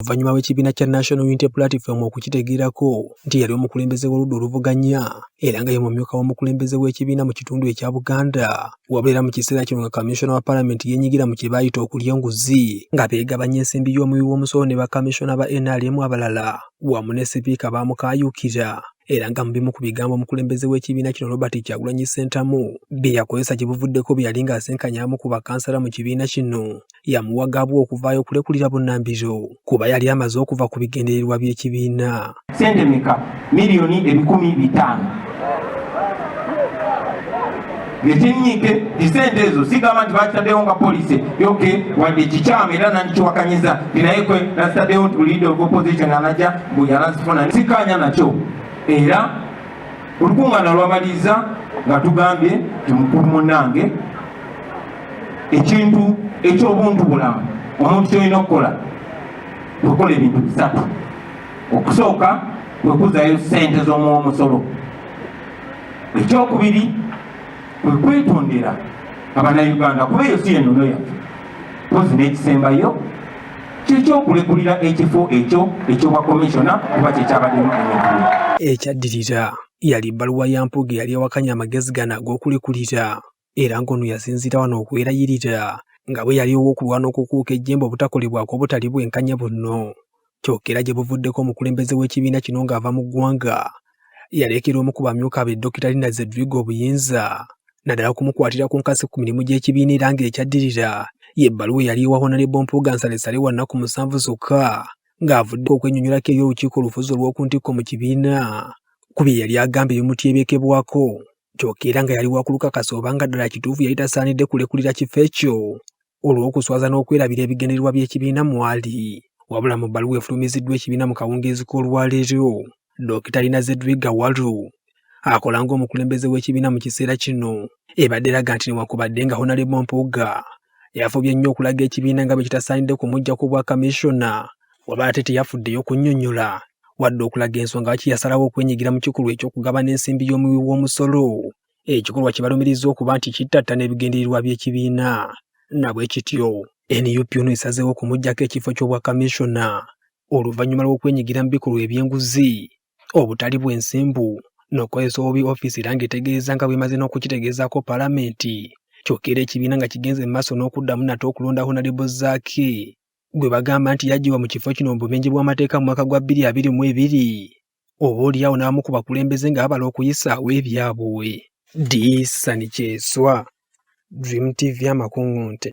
Oluvannyuma w'ekibiina kya National Unity Platform okukitegeerako nti yali omukulembeze w'oludda oluvuganya era nga ye mumyuka w'omukulembeze w'ekibiina mu kitundu ekya Buganda, wabula era mu kiseera kino nga Kamisona wa Palamenti yenyigira mu kye baayita okulya enguzi nga beegabanya ensimbi y'omuwi w'omusolo ne bakamisona ba NRM abalala wamu ne sipiika baamukaayuukira era nga mu bimu ku bigambo omukulembeze w'ekibiina kino Robert Kyagulanyi Ssentamu bye yakozesa gye buvuddeko bwe yali ng'asenkanya abamu ku bakansala mu kibiina kino yamuwagabwa okuvaayo okulekulira bunnambiro kuba yali amaze okuva ku bigendererwa by'ekibiina. Sente meka miliyoni 500,000 Getinnyike disente ezo sigamba nti bakitaddewo nga polisi yoke wadde kikyamu era nankiwakanyiza naye kwe nasitaddewo nti leader of opposition anajja bwe yanazifuna sikanya nakyo era olukuŋŋaana lwamaliza nga tugambye nti mukulu munnange ekintu eky'obuntu bulamu omuntu kyolina okukola wekola ebintu bisatu. Okusooka kwekuzayo sente z'omusolo, ekyokubiri kwetondera Abannayuganda kuba eyo si ennono yaffe pozi n'ekisembayo kyekyokulekulira ekifo ekyo eky'obwakomishona kuba kyekyabaddemu emikulu. Ekyaddirira yali bbaluwa ya Mpuuga yali awakanya amagezi gano ag'okulekulira era ng'ono yasinziira wano okwerayirira nga bwe yali ow'okulwana okukuuka ejjembe obutakolebwako obutali bwenkanya buno. Kyokera gye buvuddeko omukulembeze w'ekibiina kino ng'ava mu ggwanga yalekera omu ku bamyuka be Dr. Linda Zedwiga obuyinza naddala okumukwatira ku nkasi ku mirimu gy'ekibiina era ng'ekyaddirira y'ebbaluwa yali ewa Honorable Mpuuga nsalesale wa nnaku 7 zokka ng'avudde okwennyonnyolako eri olukiiko olufuzi olw'okuntikko mu kibiina ku bye yali agamba ebimutyebekebwako. Kyokera nga yali wakulukakasa obanga ddala kituufu yali tasaanidde kulekulira kifo ekyo olw'okuswaza n'okwerabira ebigendererwa by'ekibiina mwali. Wabula mu bbaluwa efulumiziddwa ekibiina mu kawungeezi k'olwaleero, Dr. Linda Zedwiga Walu akola ng'omukulembeze w'ekibiina mu kiseera kino ebadde eraga nti newankubadde nga Honorable Mpuuga yafubye nnyo okulaga ekibiina nga bwe kitasaanidde kumuggyako bwa kamishona, waba ate teyafuddeyo kunnyonnyola wadde okulaga ensonga lwaki yasalawo okwenyigira mu kikolwa eky'okugabana ensimbi y'omuwi w'omusolo, ekikolwa kye balumiriza okuba nti kittattana ebigendererwa by'ekibiina. Nabwe kityo NUP ono esazeewo okumuggyako ekifo ky'obwakamishona oluvannyuma lw'okwenyigira mu bikolwa eby'enguzi obutali bw'ensimbu n'okukozesa obubi ofiisi era ng'etegeeza nga bw'emaze n'okukitegeezaako Palamenti. Kyokera ekibiina nga kigenze mu maaso n'okuddamu nate okulonda Honorable Zaake gwe bagamba nti yaggyibwa mu kifo kino mu bumenyi bw'amateeka mu mwaka gwa 2022 oboolyawo n'abamu ku bakulembeze nga babala okuyisaawo ebyabwe. Disani Kyeswa, Dream TV amakungunte.